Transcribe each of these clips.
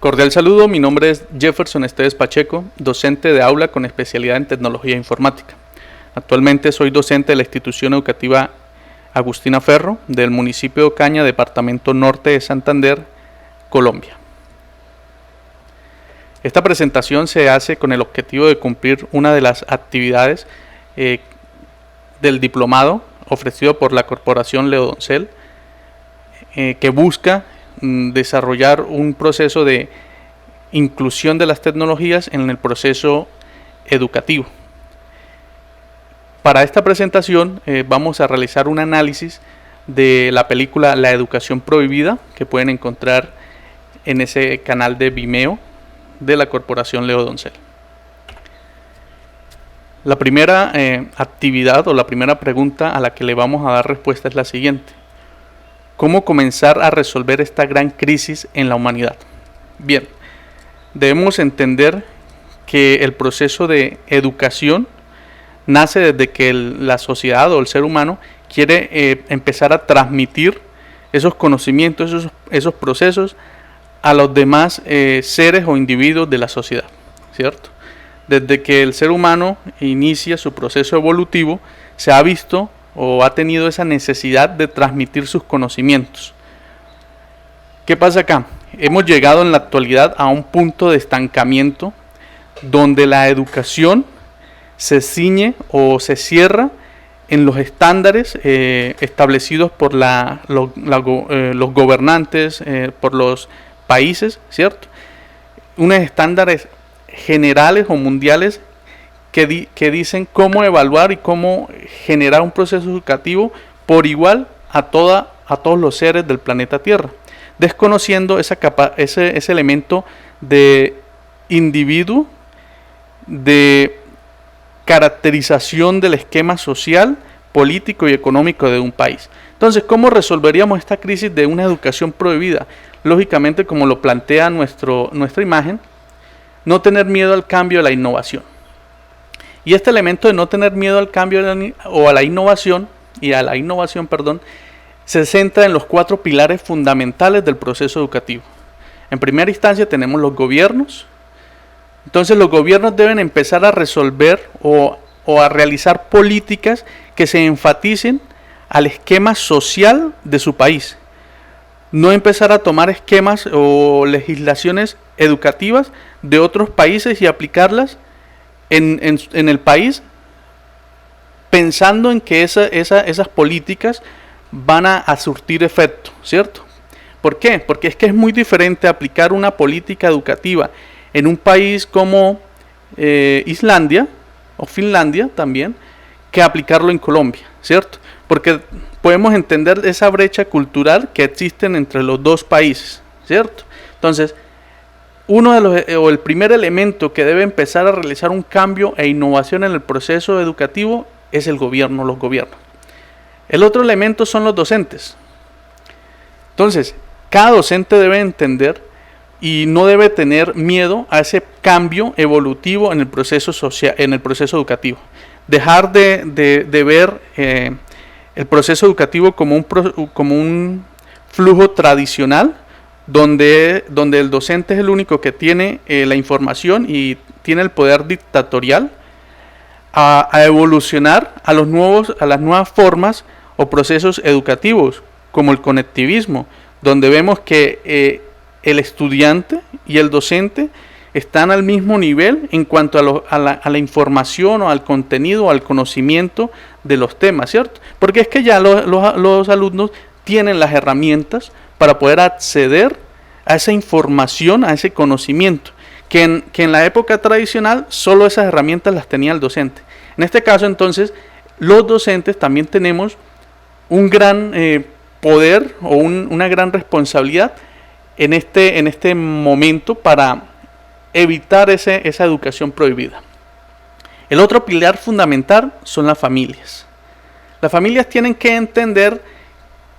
Cordial saludo, mi nombre es Jefferson Esteves Pacheco, docente de aula con especialidad en tecnología informática. Actualmente soy docente de la institución educativa Agustina Ferro del municipio de Ocaña, departamento norte de Santander, Colombia. Esta presentación se hace con el objetivo de cumplir una de las actividades del diplomado ofrecido por la Corporación Leodoncel, que busca desarrollar un proceso de inclusión de las tecnologías en el proceso educativo. Para esta presentación vamos a realizar un análisis de la película La Educación Prohibida, que pueden encontrar en ese canal de Vimeo de la Corporación Leodoncel. La primera actividad o la primera pregunta a la que le vamos a dar respuesta es la siguiente: ¿cómo comenzar a resolver esta gran crisis en la humanidad? Bien, debemos entender que el proceso de educación nace desde que la sociedad o el ser humano quiere empezar a transmitir esos conocimientos, esos procesos a los demás seres o individuos de la sociedad, ¿cierto? Desde que el ser humano inicia su proceso evolutivo, se ha visto o ha tenido esa necesidad de transmitir sus conocimientos. ¿Qué pasa acá? Hemos llegado en la actualidad a un punto de estancamiento donde la educación se ciñe o se cierra en los estándares establecidos por los gobernantes, por los países, ¿cierto? Unos estándares generales o mundiales que dicen cómo evaluar y cómo generar un proceso educativo por igual a todos los seres del planeta Tierra, desconociendo ese elemento de individuo, de caracterización del esquema social, político y económico de un país. Entonces, ¿cómo resolveríamos esta crisis de una educación prohibida? Lógicamente, como lo plantea nuestra imagen, no tener miedo al cambio y a la innovación. Y este elemento de no tener miedo al cambio o a la innovación, se centra en los 4 pilares fundamentales del proceso educativo. En primera instancia tenemos los gobiernos. Entonces los gobiernos deben empezar a resolver o a realizar políticas que se enfaticen al esquema social de su país. No empezar a tomar esquemas o legislaciones educativas de otros países y aplicarlas en el país, pensando en que esas políticas van a surtir efecto, ¿cierto? ¿Por qué? Porque es que es muy diferente aplicar una política educativa en un país como Islandia o Finlandia también, que aplicarlo en Colombia, ¿cierto? Porque podemos entender esa brecha cultural que existe entre los dos países, ¿cierto? Entonces, el primer elemento que debe empezar a realizar un cambio e innovación en el proceso educativo es los gobiernos. El otro elemento son los docentes. Entonces, cada docente debe entender y no debe tener miedo a ese cambio evolutivo en el proceso social, en el proceso educativo. Dejar de ver el proceso educativo como un flujo tradicional, donde el docente es el único que tiene la información y tiene el poder dictatorial, a evolucionar a las nuevas formas o procesos educativos, como el conectivismo, donde vemos que el estudiante y el docente están al mismo nivel en cuanto a la información o al contenido o al conocimiento de los temas, ¿cierto? Porque es que ya los alumnos tienen las herramientas para poder acceder a esa información, a ese conocimiento, que en la época tradicional solo esas herramientas las tenía el docente. En este caso, entonces, los docentes también tenemos un gran poder o una gran responsabilidad en este momento para evitar esa educación prohibida. El otro pilar fundamental son las familias. Las familias tienen que entender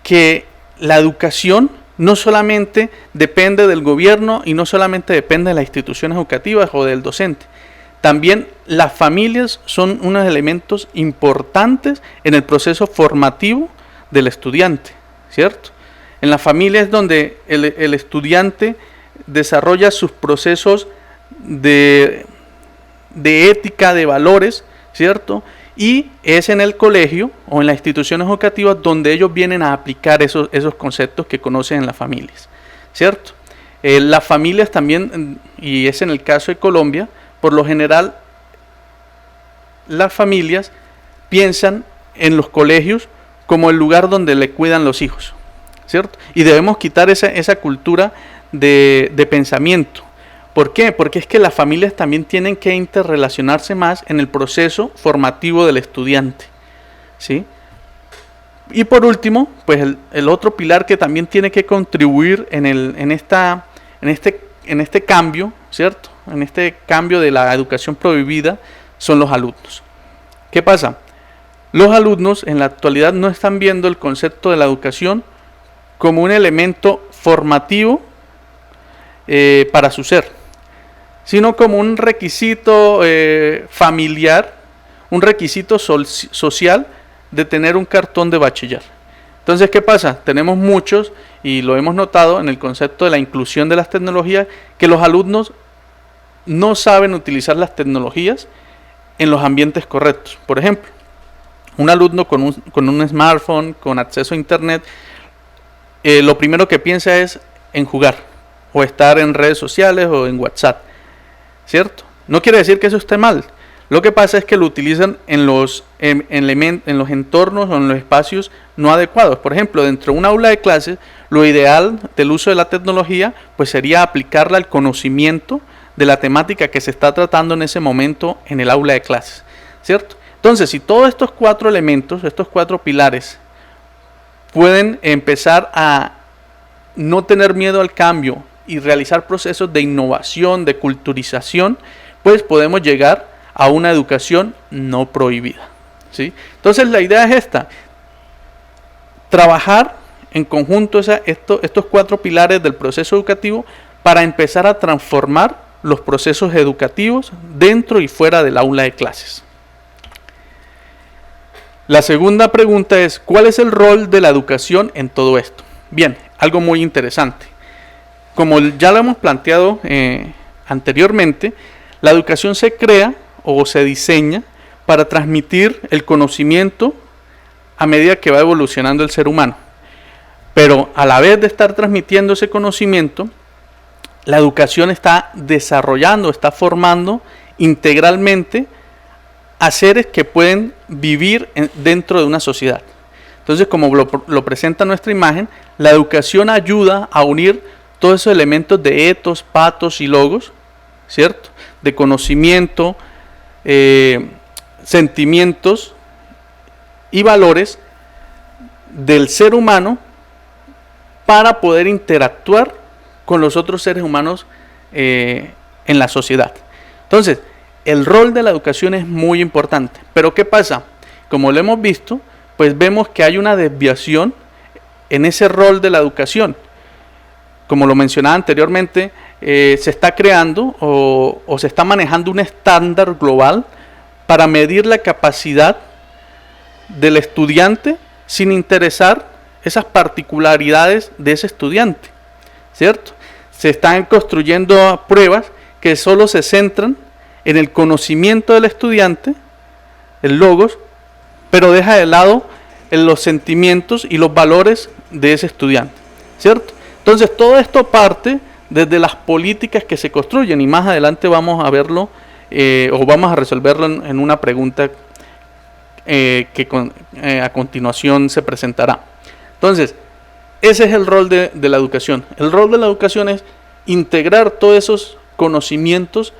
que la educación no solamente depende del gobierno y no solamente depende de las instituciones educativas o del docente. También las familias son unos elementos importantes en el proceso formativo del estudiante, ¿cierto? En la familia es donde el estudiante desarrolla sus procesos de ética, de valores, ¿cierto? Y es en el colegio o en las instituciones educativas donde ellos vienen a aplicar esos conceptos que conocen en las familias, ¿cierto? Las familias también, y es en el caso de Colombia, por lo general las familias piensan en los colegios como el lugar donde le cuidan los hijos, ¿cierto? Y debemos quitar esa cultura de pensamiento. ¿Por qué? Porque es que las familias también tienen que interrelacionarse más en el proceso formativo del estudiante, ¿sí? Y por último, pues el otro pilar que también tiene que contribuir en este cambio, ¿cierto? En este cambio de la educación prohibida son los alumnos. ¿Qué pasa? Los alumnos en la actualidad no están viendo el concepto de la educación como un elemento formativo para su ser, sino como un requisito familiar, un requisito social de tener un cartón de bachiller. Entonces, ¿qué pasa? Tenemos muchos, y lo hemos notado en el concepto de la inclusión de las tecnologías, que los alumnos no saben utilizar las tecnologías en los ambientes correctos. Por ejemplo, un alumno con un smartphone, con acceso a internet, lo primero que piensa es en jugar, o estar en redes sociales o en WhatsApp, ¿cierto? No quiere decir que eso esté mal. Lo que pasa es que lo utilizan en los entornos o en los espacios no adecuados. Por ejemplo, dentro de un aula de clases, lo ideal del uso de la tecnología pues sería aplicarla al conocimiento de la temática que se está tratando en ese momento en el aula de clases, ¿cierto? Entonces, si todos estos 4 elementos, estos 4 pilares, pueden empezar a no tener miedo al cambio y realizar procesos de innovación, de culturización, pues podemos llegar a una educación no prohibida, ¿sí? Entonces la idea es esta: trabajar en conjunto estos 4 pilares del proceso educativo para empezar a transformar los procesos educativos dentro y fuera del aula de clases. La segunda pregunta es: ¿cuál es el rol de la educación en todo esto? Bien, algo muy interesante. Como ya lo hemos planteado anteriormente, la educación se crea o se diseña para transmitir el conocimiento a medida que va evolucionando el ser humano. Pero a la vez de estar transmitiendo ese conocimiento, la educación está desarrollando, está formando integralmente a seres que pueden vivir dentro de una sociedad. Entonces, como lo presenta nuestra imagen, la educación ayuda a unir todos esos elementos de etos, patos y logos, ¿cierto? De conocimiento, sentimientos y valores del ser humano para poder interactuar con los otros seres humanos en la sociedad. Entonces, el rol de la educación es muy importante. Pero ¿qué pasa? Como lo hemos visto, pues vemos que hay una desviación en ese rol de la educación. Como lo mencionaba anteriormente, se está creando o se está manejando un estándar global para medir la capacidad del estudiante sin interesar esas particularidades de ese estudiante, ¿cierto? Se están construyendo pruebas que solo se centran en el conocimiento del estudiante, el logos, pero deja de lado los sentimientos y los valores de ese estudiante, ¿cierto? Entonces todo esto parte desde las políticas que se construyen, y más adelante vamos a verlo o vamos a resolverlo en una pregunta que a continuación se presentará. Entonces, ese es el rol de la educación. El rol de la educación es integrar todos esos conocimientos,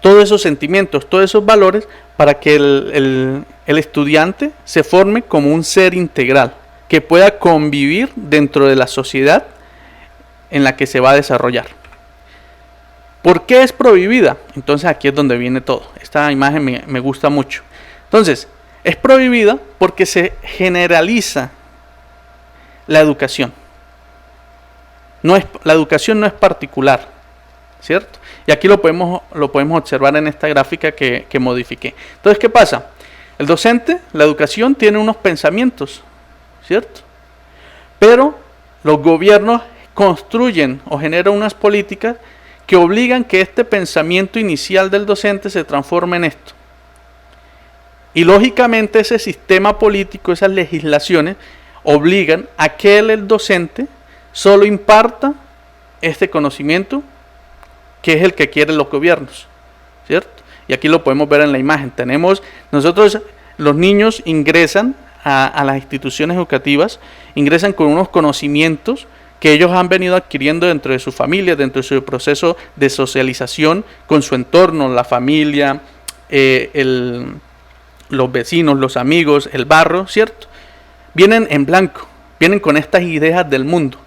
todos esos sentimientos, todos esos valores, para que el estudiante se forme como un ser integral, que pueda convivir dentro de la sociedad en la que se va a desarrollar. ¿Por qué es prohibida? Entonces aquí es donde viene todo. Esta imagen me gusta mucho. Entonces, es prohibida porque se generaliza la educación. La educación no es particular, ¿cierto? Y aquí lo podemos observar en esta gráfica que modifiqué. Entonces, ¿qué pasa? El docente, la educación, tiene unos pensamientos, ¿cierto? Pero los gobiernos construyen o generan unas políticas que obligan que este pensamiento inicial del docente se transforme en esto. Y lógicamente ese sistema político, esas legislaciones, obligan a que el docente solo imparta este conocimiento que es el que quieren los gobiernos, ¿cierto? Y aquí lo podemos ver en la imagen. Los niños ingresan a las instituciones educativas, ingresan con unos conocimientos que ellos han venido adquiriendo dentro de su familia, dentro de su proceso de socialización con su entorno, la familia, los vecinos, los amigos, el barrio, ¿cierto? Vienen en blanco, vienen con estas ideas del mundo,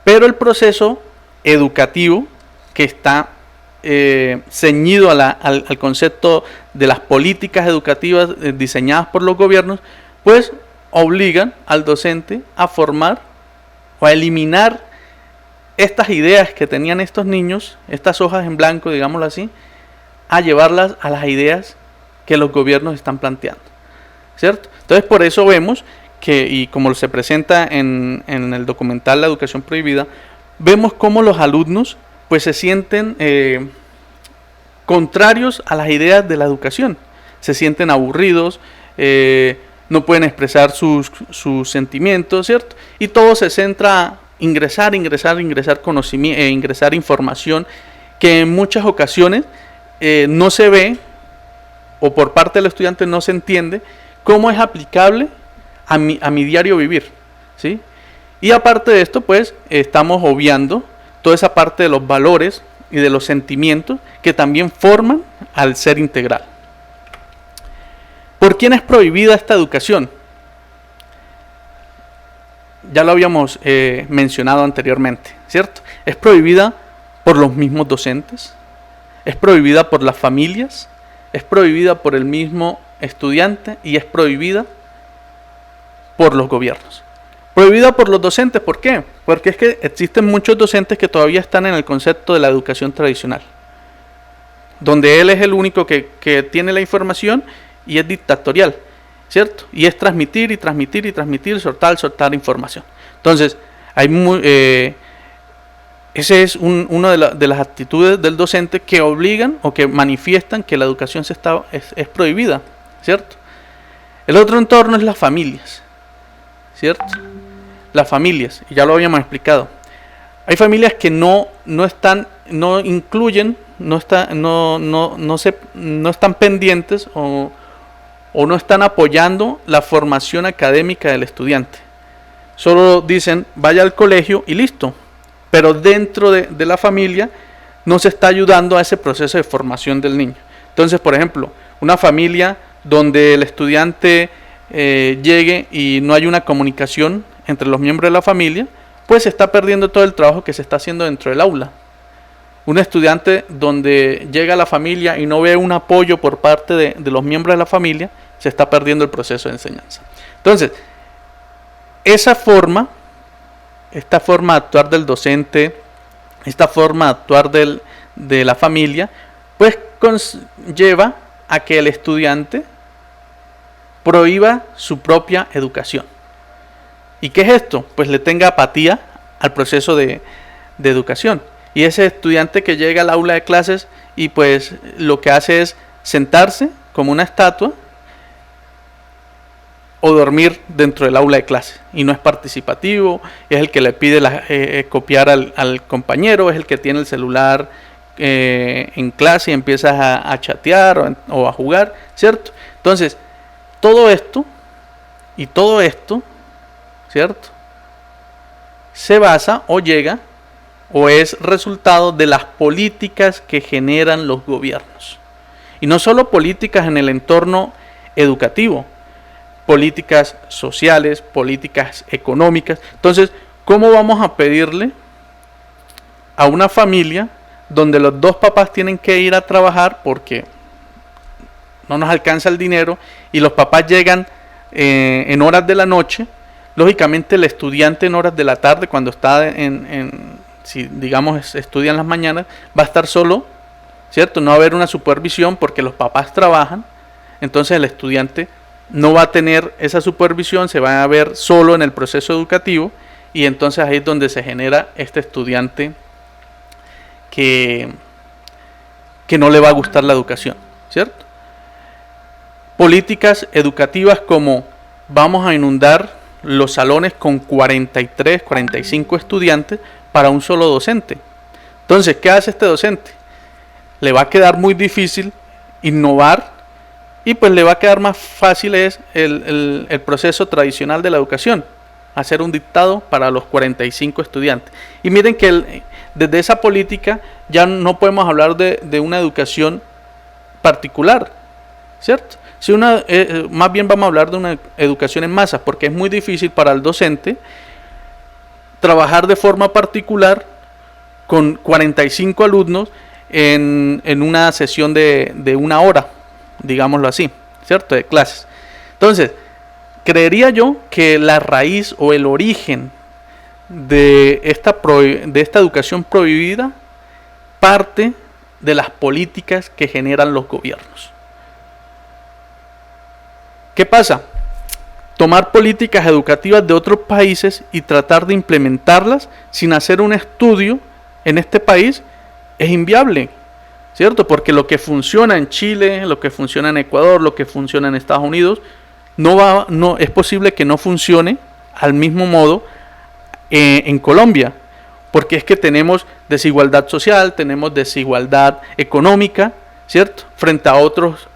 pero el proceso educativo que está ceñido al concepto de las políticas educativas diseñadas por los gobiernos, pues obligan al docente a formar o a eliminar estas ideas que tenían estos niños, estas hojas en blanco, digámoslo así, a llevarlas a las ideas que los gobiernos están planteando, ¿cierto? Entonces por eso vemos que, y como se presenta en el documental La Educación Prohibida, vemos cómo los alumnos pues se sienten contrarios a las ideas de la educación, se sienten aburridos, no pueden expresar sus sentimientos, ¿cierto? Y todo se centra a ingresar conocimiento, ingresar información que en muchas ocasiones no se ve, o por parte del estudiante no se entiende cómo es aplicable a mi diario vivir, ¿sí? Y aparte de esto, pues estamos obviando toda esa parte de los valores y de los sentimientos que también forman al ser integral. ¿Por quién es prohibida esta educación? Ya lo habíamos mencionado anteriormente, ¿cierto? Es prohibida por los mismos docentes, es prohibida por las familias, es prohibida por el mismo estudiante y es prohibida por los gobiernos. Prohibida por los docentes, ¿por qué? Porque es que existen muchos docentes que todavía están en el concepto de la educación tradicional, donde él es el único que tiene la información y es dictatorial, ¿cierto? Y es transmitir, soltar información. Entonces, ese es una de las actitudes del docente que obligan o que manifiestan que la educación es prohibida, ¿cierto? El otro entorno es las familias, ¿cierto? Las familias, y ya lo habíamos explicado. Hay familias que no están pendientes o no están apoyando la formación académica del estudiante. Solo dicen, vaya al colegio y listo. Pero dentro de la familia no se está ayudando a ese proceso de formación del niño. Entonces, por ejemplo, una familia donde el estudiante llegue y no hay una comunicación entre los miembros de la familia, pues se está perdiendo todo el trabajo que se está haciendo dentro del aula. Un estudiante donde llega a la familia y no ve un apoyo por parte de los miembros de la familia, se está perdiendo el proceso de enseñanza. Entonces, esta forma de actuar del docente, esta forma de actuar de la familia, pues lleva a que el estudiante prohíba su propia educación. ¿Y qué es esto? Pues le tenga apatía al proceso de educación. Y ese estudiante que llega al aula de clases y pues lo que hace es sentarse como una estatua o dormir dentro del aula de clase y no es participativo, es el que le pide copiar al compañero, es el que tiene el celular en clase y empieza a chatear o a jugar, ¿cierto? Entonces, todo esto, ¿cierto? Se basa o llega o es resultado de las políticas que generan los gobiernos. Y no solo políticas en el entorno educativo, políticas sociales, políticas económicas. Entonces, ¿cómo vamos a pedirle a una familia donde los dos papás tienen que ir a trabajar porque no nos alcanza el dinero y los papás llegan en horas de la noche? Lógicamente el estudiante en horas de la tarde, cuando está si digamos estudia en las mañanas, va a estar solo, ¿cierto? No va a haber una supervisión porque los papás trabajan. Entonces el estudiante no va a tener esa supervisión, se va a ver solo en el proceso educativo y entonces ahí es donde se genera este estudiante que no le va a gustar la educación, ¿cierto? Políticas educativas como vamos a inundar los salones con 43, 45 estudiantes para un solo docente. Entonces, ¿qué hace este docente? Le va a quedar muy difícil innovar y pues le va a quedar más fácil es el proceso tradicional de la educación, hacer un dictado para los 45 estudiantes. Y miren que desde esa política ya no podemos hablar de una educación particular, ¿cierto? Si más bien vamos a hablar de una educación en masa, porque es muy difícil para el docente trabajar de forma particular con 45 alumnos en una sesión de una hora, digámoslo así, ¿cierto? De clases. Entonces, creería yo que la raíz o el origen de esta educación prohibida parte de las políticas que generan los gobiernos. ¿Qué pasa? Tomar políticas educativas de otros países y tratar de implementarlas sin hacer un estudio en este país es inviable, ¿cierto? Porque lo que funciona en Chile, lo que funciona en Ecuador, lo que funciona en Estados Unidos, no es posible que no funcione al mismo modo en Colombia, porque es que tenemos desigualdad social, tenemos desigualdad económica, ¿cierto? Frente a otros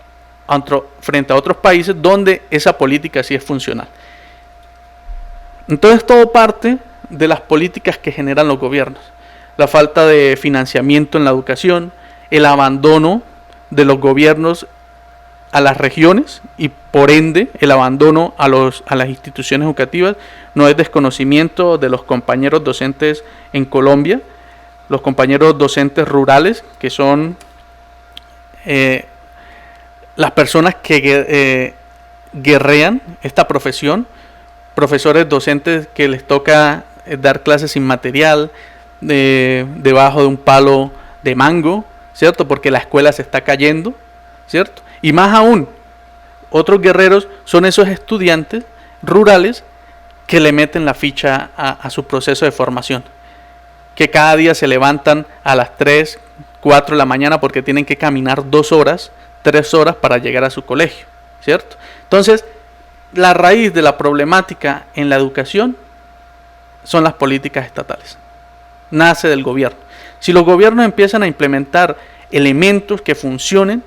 países donde esa política sí es funcional. Entonces todo parte de las políticas que generan los gobiernos. La falta de financiamiento en la educación, el abandono de los gobiernos a las regiones y por ende el abandono a las instituciones educativas. No es desconocimiento de los compañeros docentes en Colombia, los compañeros docentes rurales, que son las personas que guerrean esta profesión, profesores docentes que les toca dar clases sin material, debajo de un palo de mango, ¿cierto? Porque la escuela se está cayendo, ¿cierto? Y más aún, otros guerreros son esos estudiantes rurales que le meten la ficha a su proceso de formación, que cada día se levantan a las 3, 4 de la mañana porque tienen que caminar 2 horas, 3 horas para llegar a su colegio, ¿cierto? Entonces, la raíz de la problemática en la educación son las políticas estatales. Nace del gobierno. Si los gobiernos empiezan a implementar elementos que funcionen,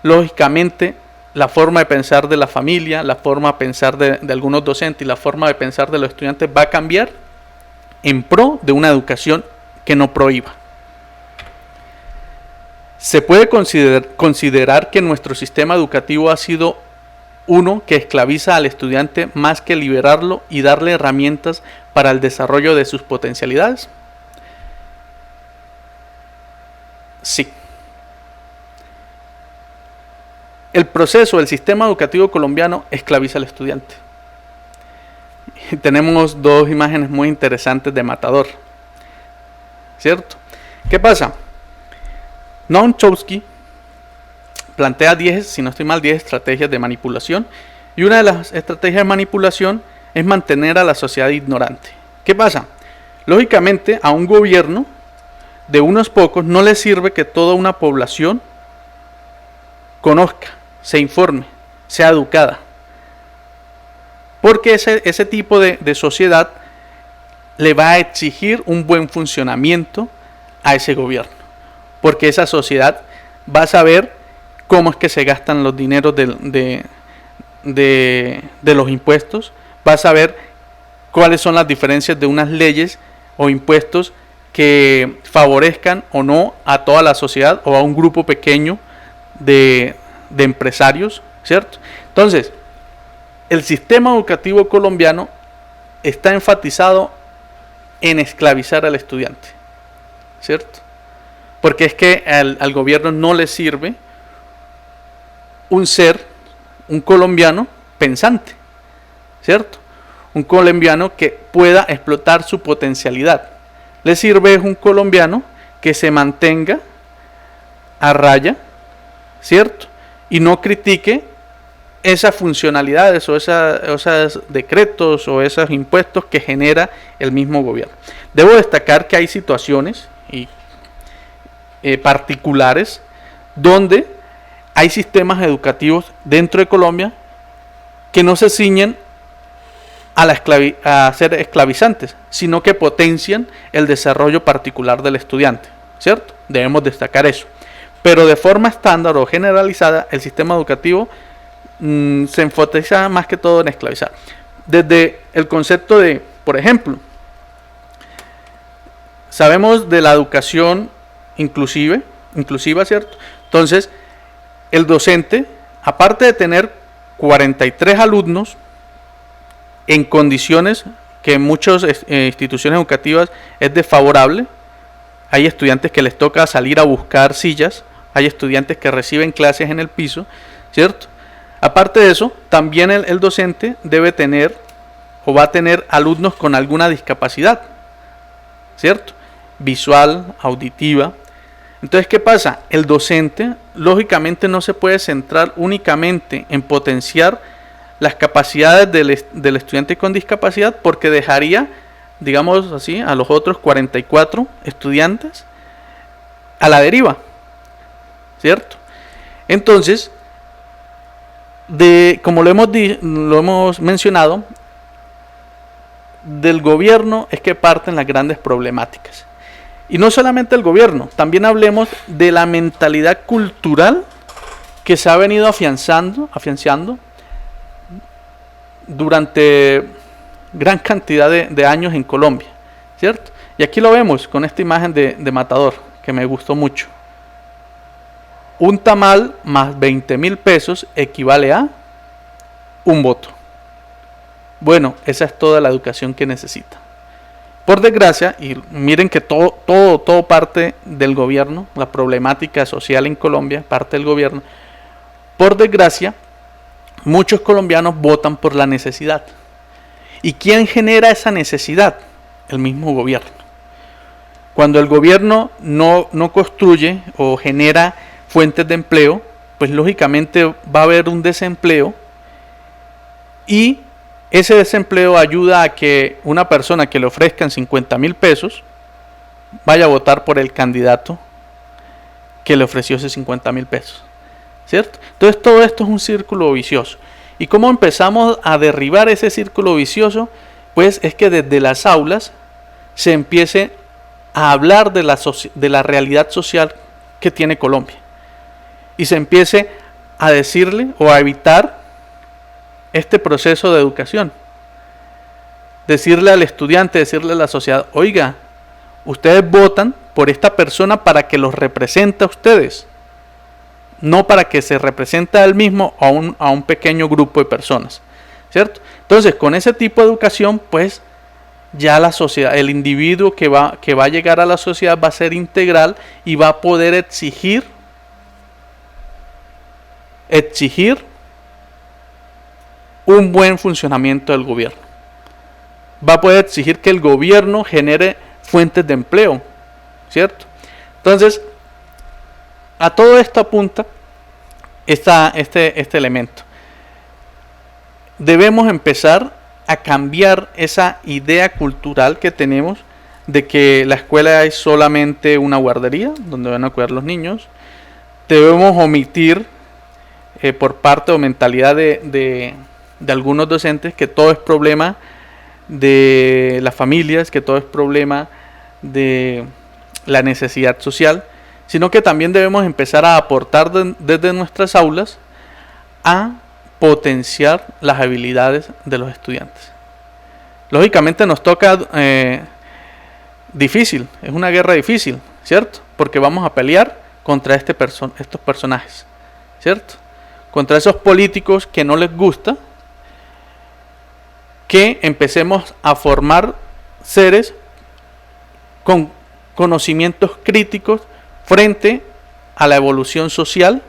lógicamente la forma de pensar de la familia, la forma de pensar de algunos docentes y la forma de pensar de los estudiantes va a cambiar en pro de una educación que no prohíba. Se puede considerar que nuestro sistema educativo ha sido uno que esclaviza al estudiante más que liberarlo y darle herramientas para el desarrollo de sus potencialidades. Sí. El proceso, el sistema educativo colombiano esclaviza al estudiante. Y tenemos 2 imágenes muy interesantes de Matador, ¿cierto? ¿Qué pasa? Noam Chomsky plantea 10, si no estoy mal, 10 estrategias de manipulación, y una de las estrategias de manipulación es mantener a la sociedad ignorante. ¿Qué pasa? Lógicamente, a un gobierno de unos pocos no le sirve que toda una población conozca, se informe, sea educada, porque ese tipo de sociedad le va a exigir un buen funcionamiento a ese gobierno, porque esa sociedad va a saber cómo es que se gastan los dineros de los impuestos, va a saber cuáles son las diferencias de unas leyes o impuestos que favorezcan o no a toda la sociedad o a un grupo pequeño de empresarios, ¿cierto? Entonces, el sistema educativo colombiano está enfatizado en esclavizar al estudiante, ¿cierto? Porque es que al gobierno no le sirve un colombiano pensante, ¿cierto? Un colombiano que pueda explotar su potencialidad. Le sirve un colombiano que se mantenga a raya, ¿cierto? Y no critique esas funcionalidades o esos decretos o esos impuestos que genera el mismo gobierno. Debo destacar que hay situaciones particulares donde hay sistemas educativos dentro de Colombia que no se ciñen a ser esclavizantes, sino que potencian el desarrollo particular del estudiante, ¿cierto? Debemos destacar eso. Pero de forma estándar o generalizada, el sistema educativo se enfatiza más que todo en esclavizar. Desde el concepto de, por ejemplo, sabemos de la educación inclusiva, ¿cierto? Entonces, el docente, aparte de tener 43 alumnos en condiciones que en muchas instituciones educativas es desfavorable, hay estudiantes que les toca salir a buscar sillas, hay estudiantes que reciben clases en el piso, ¿cierto? Aparte de eso, también el docente debe tener o va a tener alumnos con alguna discapacidad, ¿cierto? Visual, auditiva. Entonces, ¿qué pasa? El docente, lógicamente, no se puede centrar únicamente en potenciar las capacidades del estudiante con discapacidad, porque dejaría, digamos así, a los otros 44 estudiantes a la deriva, ¿cierto? Entonces, como lo hemos mencionado, del gobierno es que parten las grandes problemáticas. Y no solamente el gobierno, también hablemos de la mentalidad cultural que se ha venido afianzando durante gran cantidad de años en Colombia, ¿cierto? Y aquí lo vemos con esta imagen de Matador, que me gustó mucho. Un tamal más 20.000 pesos equivale a un voto. Bueno, esa es toda la educación que necesita. Por desgracia, y miren que todo parte del gobierno, la problemática social en Colombia parte del gobierno. Por desgracia, muchos colombianos votan por la necesidad. ¿Y quién genera esa necesidad? El mismo gobierno. Cuando el gobierno no construye o genera fuentes de empleo, pues lógicamente va a haber un desempleo, y ese desempleo ayuda a que una persona que le ofrezcan 50.000 pesos vaya a votar por el candidato que le ofreció ese 50.000 pesos, ¿cierto? Entonces todo esto es un círculo vicioso. ¿Y cómo empezamos a derribar ese círculo vicioso? Pues es que desde las aulas se empiece a hablar de la realidad social que tiene Colombia, y se empiece a decirle o a evitar este proceso de educación. Decirle al estudiante, decirle a la sociedad: oiga, ustedes votan por esta persona para que los represente a ustedes, no para que se represente a él mismo o a un pequeño grupo de personas, ¿cierto? Entonces, con ese tipo de educación, pues ya la sociedad, el individuo que va a llegar a la sociedad va a ser integral y va a poder exigir un buen funcionamiento del gobierno. Va a poder exigir que el gobierno genere fuentes de empleo, ¿cierto? Entonces, a todo esto apunta este elemento. Debemos empezar a cambiar esa idea cultural que tenemos de que la escuela es solamente una guardería donde van a cuidar los niños. Debemos omitir por parte o mentalidad de algunos docentes que todo es problema de las familias, que todo es problema de la necesidad social, sino que también debemos empezar a aportar desde nuestras aulas a potenciar las habilidades de los estudiantes. Lógicamente nos toca difícil, es una guerra difícil, ¿cierto? Porque vamos a pelear contra estos personajes, ¿cierto? Contra esos políticos que no les gusta que empecemos a formar seres con conocimientos críticos frente a la evolución social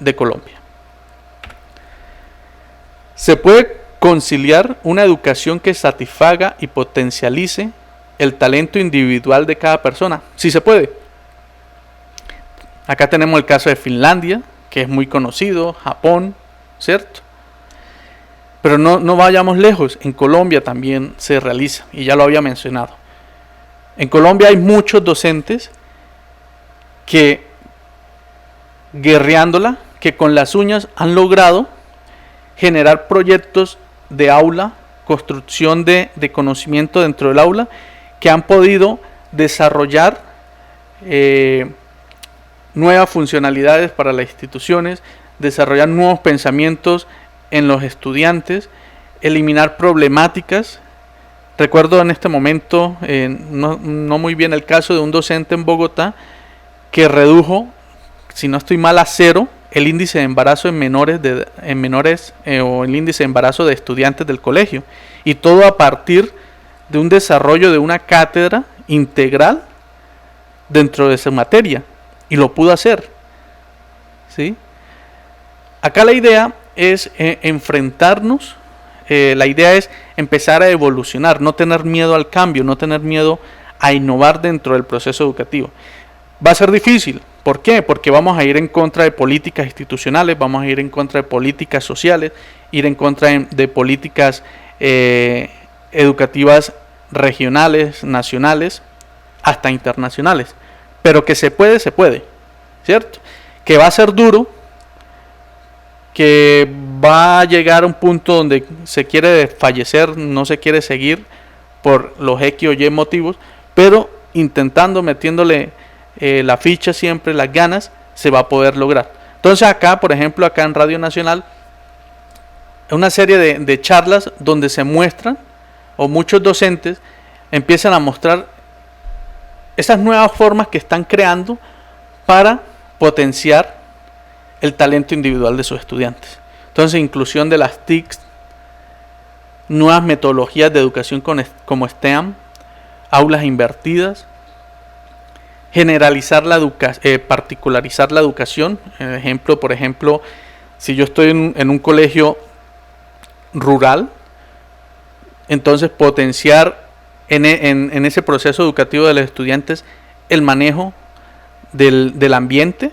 de Colombia. ¿Se puede conciliar una educación que satisfaga y potencialice el talento individual de cada persona? Sí se puede. Acá tenemos el caso de Finlandia, que es muy conocido, Japón, ¿cierto? Pero no vayamos lejos, en Colombia también se realiza, y ya lo había mencionado. En Colombia hay muchos docentes que, guerreándola, que con las uñas han logrado generar proyectos de aula, construcción de conocimiento dentro del aula, que han podido desarrollar nuevas funcionalidades para las instituciones, desarrollar nuevos pensamientos en los estudiantes, eliminar problemáticas. Recuerdo en este momento, no muy bien el caso de un docente en Bogotá que redujo, si no estoy mal, a cero el índice de embarazo en menores o el índice de embarazo de estudiantes del colegio, y todo a partir de un desarrollo de una cátedra integral dentro de esa materia, y lo pudo hacer, ¿sí? Acá la idea es enfrentarnos, la idea es empezar a evolucionar, no tener miedo al cambio, no tener miedo a innovar dentro del proceso educativo. Va a ser difícil. ¿Por qué? Porque vamos a ir en contra de políticas institucionales, vamos a ir en contra de políticas sociales, ir en contra de políticas educativas regionales, nacionales, hasta internacionales. Pero que se puede, ¿cierto? Que va a ser duro, que va a llegar a un punto donde se quiere desfallecer, no se quiere seguir por los X o Y motivos, pero intentando, metiéndole la ficha siempre, las ganas, se va a poder lograr. Entonces acá, por ejemplo, acá en Radio Nacional, una serie de charlas donde se muestran, o muchos docentes empiezan a mostrar esas nuevas formas que están creando para potenciar el talento individual de sus estudiantes. Entonces, inclusión de las TICs, nuevas metodologías de educación como STEAM, aulas invertidas, generalizar la particularizar la educación. Por ejemplo, si yo estoy en un colegio rural, entonces potenciar en ese proceso educativo de los estudiantes el manejo del ambiente,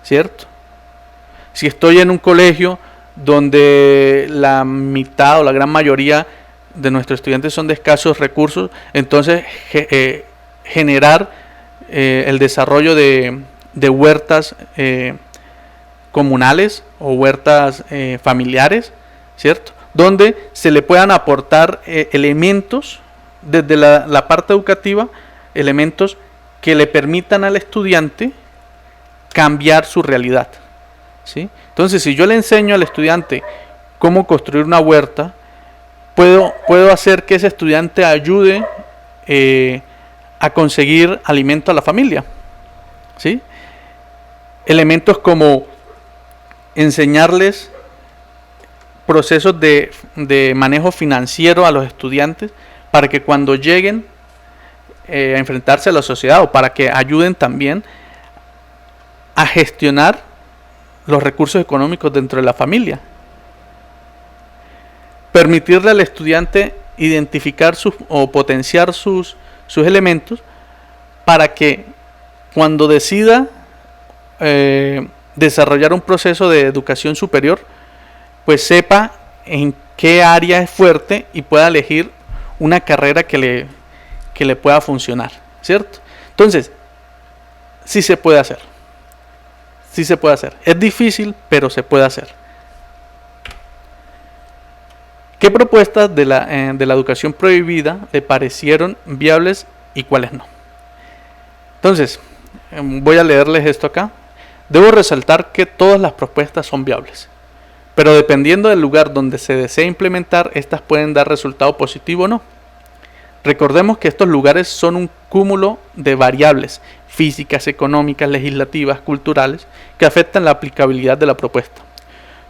¿cierto? Si estoy en un colegio donde la mitad o la gran mayoría de nuestros estudiantes son de escasos recursos, entonces generar el desarrollo de huertas comunales o huertas familiares, ¿cierto? Donde se le puedan aportar elementos desde la parte educativa, elementos que le permitan al estudiante cambiar su realidad, ¿sí? Entonces, si yo le enseño al estudiante cómo construir una huerta, puedo hacer que ese estudiante ayude a conseguir alimento a la familia, ¿sí? Elementos como enseñarles procesos de manejo financiero a los estudiantes para que cuando lleguen a enfrentarse a la sociedad, o para que ayuden también a gestionar los recursos económicos dentro de la familia. Permitirle al estudiante identificar o potenciar sus elementos para que cuando decida desarrollar un proceso de educación superior, pues sepa en qué área es fuerte y pueda elegir una carrera que le pueda funcionar, ¿cierto? Entonces, sí se puede hacer. Sí se puede hacer. Es difícil, pero se puede hacer. ¿Qué propuestas de la educación prohibida le parecieron viables y cuáles no? Entonces, voy a leerles esto acá. Debo resaltar que todas las propuestas son viables, pero dependiendo del lugar donde se desee implementar, estas pueden dar resultado positivo o no. Recordemos que estos lugares son un cúmulo de variables físicas, económicas, legislativas, culturales, que afectan la aplicabilidad de la propuesta.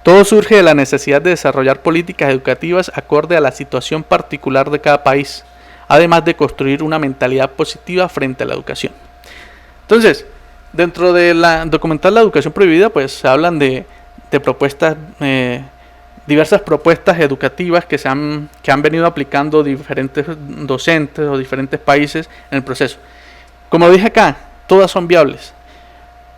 Todo surge de la necesidad de desarrollar políticas educativas acorde a la situación particular de cada país, además de construir una mentalidad positiva frente a la educación. Entonces, dentro de la documental La Educación Prohibida, pues se hablan de propuestas, diversas propuestas educativas que han venido aplicando diferentes docentes o diferentes países en el proceso. Como dije acá, todas son viables.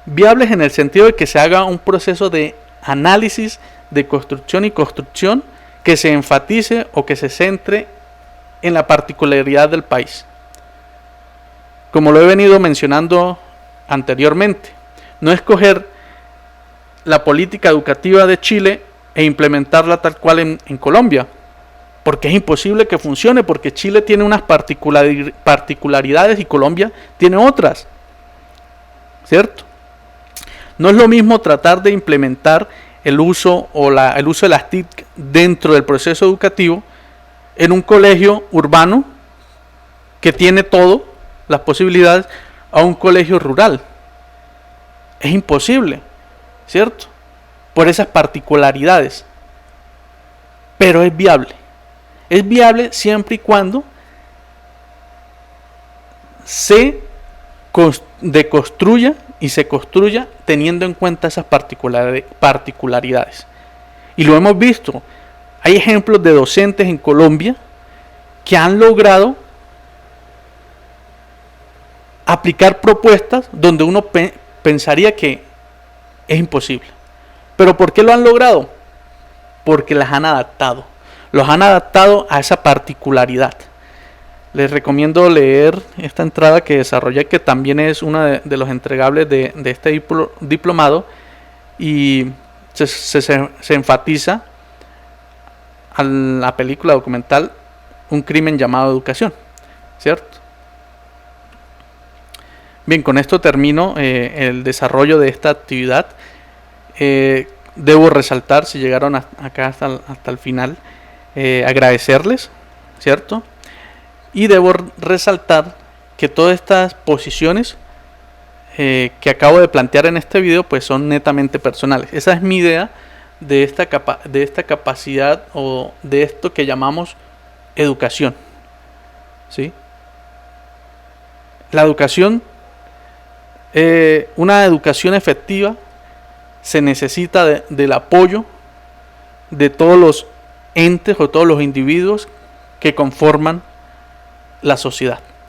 Viables en el sentido de que se haga un proceso de análisis, de construcción que se enfatice o que se centre en la particularidad del país. Como lo he venido mencionando anteriormente, no escoger la política educativa de Chile e implementarla tal cual en Colombia, porque es imposible que funcione, porque Chile tiene unas particularidades y Colombia tiene otras, ¿cierto? No es lo mismo tratar de implementar el uso de las TIC dentro del proceso educativo en un colegio urbano que tiene todo, las posibilidades, a un colegio rural. Es imposible, ¿cierto? Por esas particularidades. Pero es viable. Es viable siempre y cuando se deconstruya y se construya teniendo en cuenta esas particularidades. Y lo hemos visto. Hay ejemplos de docentes en Colombia que han logrado aplicar propuestas donde uno pensaría que es imposible. ¿Pero por qué lo han logrado? Porque las han adaptado. Los han adaptado a esa particularidad. Les recomiendo leer esta entrada que desarrollé, que también es uno de los entregables de este diplomado, y se enfatiza a la película documental Un crimen llamado educación, ¿cierto? Bien, con esto termino el desarrollo de esta actividad. Debo resaltar, si llegaron acá hasta el final, agradecerles, ¿cierto? Y debo resaltar que todas estas posiciones que acabo de plantear en este video pues son netamente personales. Esa es mi idea de esta capacidad o de esto que llamamos educación, ¿sí? La educación, una educación efectiva, se necesita del apoyo de todos los entes o todos los individuos que conforman la sociedad.